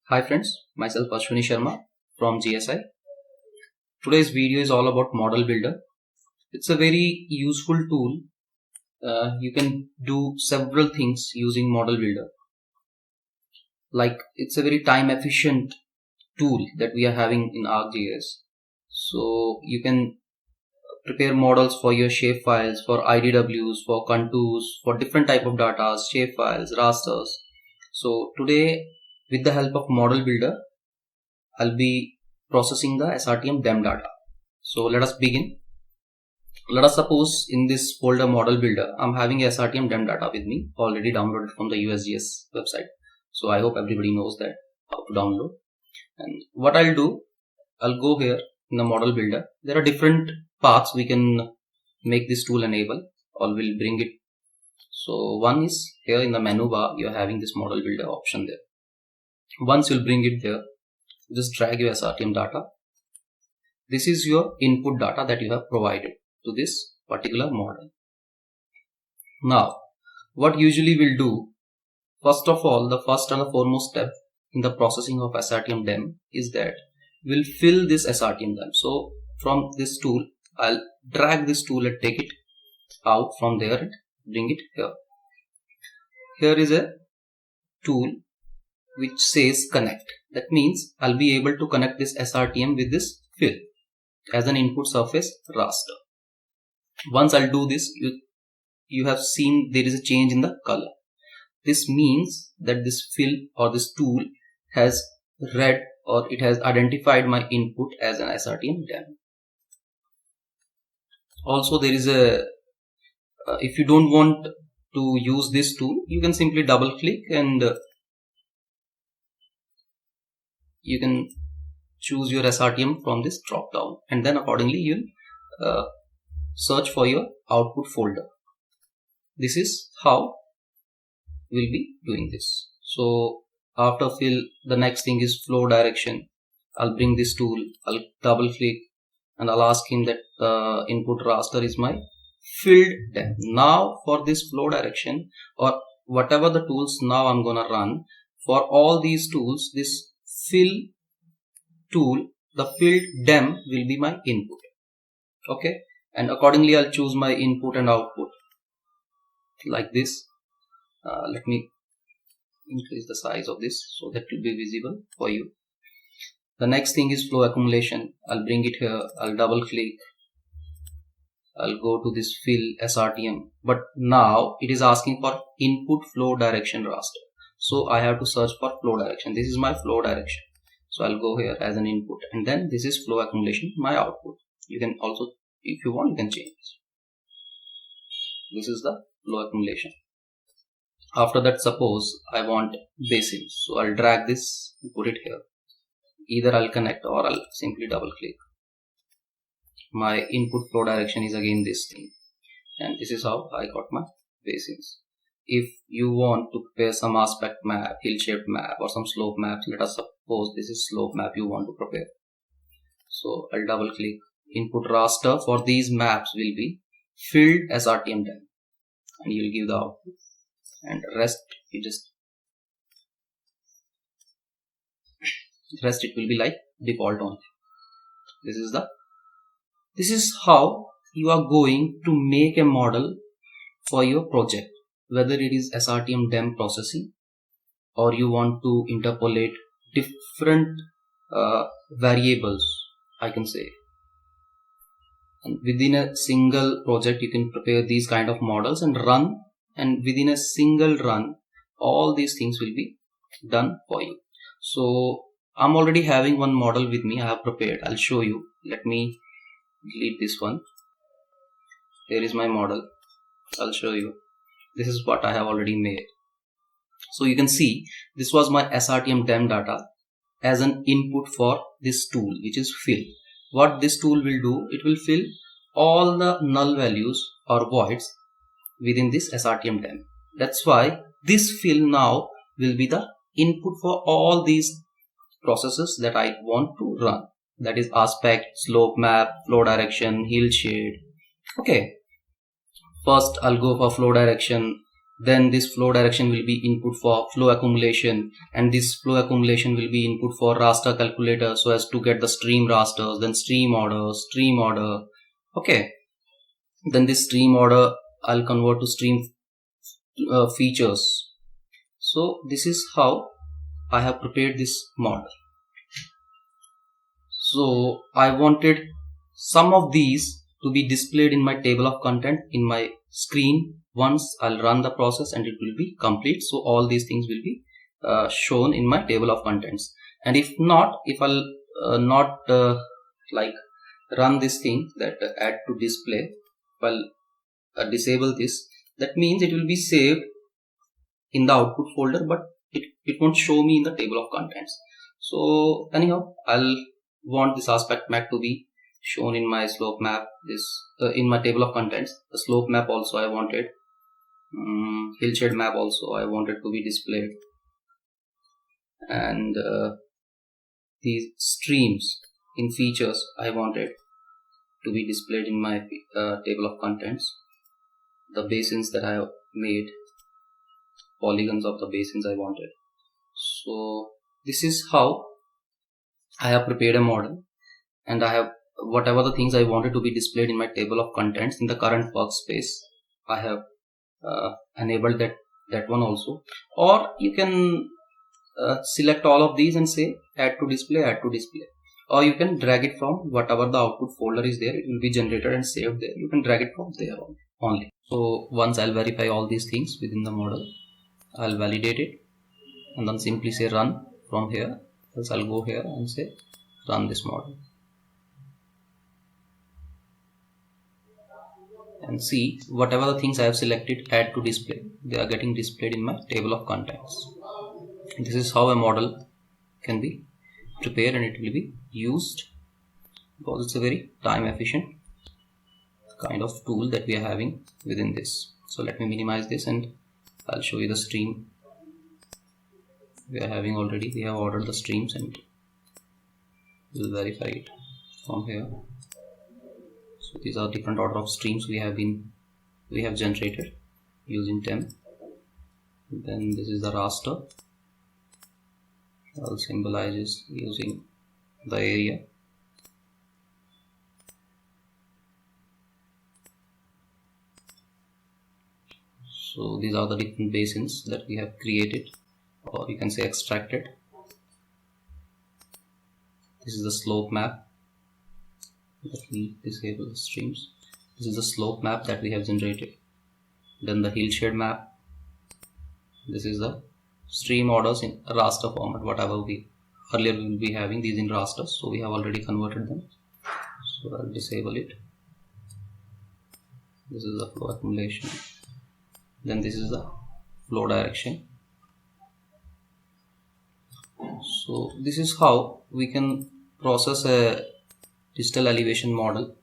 Hi friends, myself Ashwini Sharma from GSI. Today's video is all about Model Builder. It's a very useful tool. You can do several things using Model Builder. Like it's a very time efficient tool that we are having in ArcGIS. So you can prepare models for your shapefiles, for IDWs, for contours, for different type of data, shapefiles, rasters. So today with the help of Model Builder, I'll be processing the SRTM DEM data. So let us begin. Let us suppose in this folder Model Builder, I'm having SRTM DEM data with me already downloaded from the USGS website. So I hope everybody knows that how to download. And what I'll do, I'll go here in the Model Builder. There are different paths we can make this tool enable, or will bring it. So one is here in the menu bar, you're having this Model Builder option there. Once you'll bring it there, just drag your SRTM data. This is your input data that you have provided to this particular model. Now, what usually we'll do, first of all, the first and the foremost step in the processing of SRTM DEM is that we'll fill this SRTM DEM. So from this tool, I'll drag this tool and take it out from there and bring it here. Here is a tool which says connect. That means I'll be able to connect this SRTM with this fill as an input surface raster. Once I'll do this, you have seen there is a change in the color. This means that this fill or this tool has read or it has identified my input as an SRTM DEM. Also there is a, if you don't want to use this tool, you can simply double click and you can choose your SRTM from this drop down, and then accordingly you'll search for your output folder. This is how we'll be doing this. So after fill, the next thing is flow direction. I'll bring this tool, I'll double click and I'll ask him that the input raster is my filled DEM. Now for this flow direction or whatever the tools now I'm gonna run, for all these tools, this fill tool, the filled DEM will be my input. Okay, and accordingly I'll choose my input and output like this. Let me increase the size of this so that it will be visible for you. The next thing is flow accumulation. I'll bring it here, I'll double click, I'll go to this fill SRTM, but now it is asking for input flow direction raster. So I have to search for flow direction. This is my flow direction. So I'll go here as an input, and then this is flow accumulation, my output. You can also, if you want, you can change this. This is the flow accumulation. After that, suppose I want basins. So I'll drag this and put it here. Either I'll connect or I'll simply double click. My input flow direction is again this thing. And this is how I got my basins. If you want to prepare some aspect map, hill shaped map or some slope maps, let us suppose this is slope map you want to prepare. So I'll double click. Input raster for these maps will be filled SRTM DEM, and you'll give the output, and rest it will be like default only. This is how you are going to make a model for your project, whether it is SRTM DEM processing or you want to interpolate different variables, I can say. And within a single project, you can prepare these kind of models and run, and within a single run, all these things will be done for you. So I'm already having one model with me, I have prepared. I'll show you. Let me delete this one. Here is my model. I'll show you. This is what I have already made. So you can see this was my SRTM DEM data as an input for this tool, which is fill. What this tool will do, it will fill all the null values or voids within this SRTM DEM. That's why this fill now will be the input for all these processes that I want to run. That is aspect, slope map, flow direction, hill shade. Okay. First I'll go for flow direction. then this flow direction will be input for flow accumulation, and this flow accumulation will be input for raster calculator so as to get the stream rasters, then stream order. Okay, then this stream order I'll convert to stream features. So this is how I have prepared this model. So I wanted some of these to be displayed in my table of content in my screen. Once I'll run the process and it will be complete. So all these things will be shown in my table of contents. And if not, if I'll not like run this thing that add to display, if I'll disable this, that means it will be saved in the output folder, but it won't show me in the table of contents. So anyhow, I'll want this aspect map to be shown in my slope map, this in my table of contents. The slope map also I wanted, hillshade map also I wanted to be displayed, and these streams in features I wanted to be displayed in my table of contents. The basins that I have made, polygons of the basins I wanted. So this is how I have prepared a model, and I have whatever the things I wanted to be displayed in my table of contents in the current workspace, I have enabled that one also. Or you can select all of these and say add to display, or you can drag it from whatever the output folder is there. It will be generated and saved there. You can drag it from there only. So once I'll verify all these things within the model, I'll validate it and then simply say run from here. Else I'll go here and say run this model and see whatever the things I have selected add to display, they are getting displayed in my table of contents. This is how a model can be prepared and it will be used, because it's a very time efficient kind of tool that we are having within this. So let me minimize this and I'll show you the stream we are having already. We have ordered the streams and we'll verify it from here. So these are different order of streams we have generated using TEM. Then this is the raster. I'll symbolize this using the area. So these are the different basins that we have created, or you can say extracted. This is the slope map. Let me disable the streams. This is the slope map that we have generated. Then the hillshade map. This is the stream orders in raster format, whatever we earlier we will be having these in rasters. So we have already converted them. So I'll disable it. This is the flow accumulation. Then this is the flow direction. So this is how we can process a digital elevation model,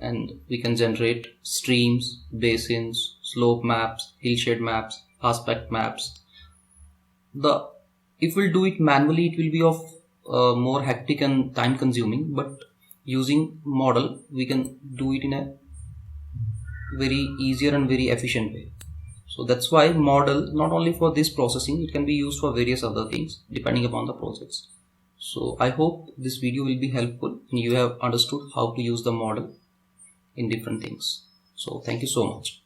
and we can generate streams, basins, slope maps, hillshade maps, aspect maps. If we'll do it manually, it will be of more hectic and time consuming, but using model we can do it in a very easier and very efficient way. So that's why model, not only for this processing, it can be used for various other things depending upon the projects. So I hope this video will be helpful and you have understood how to use the model in different things. So thank you so much.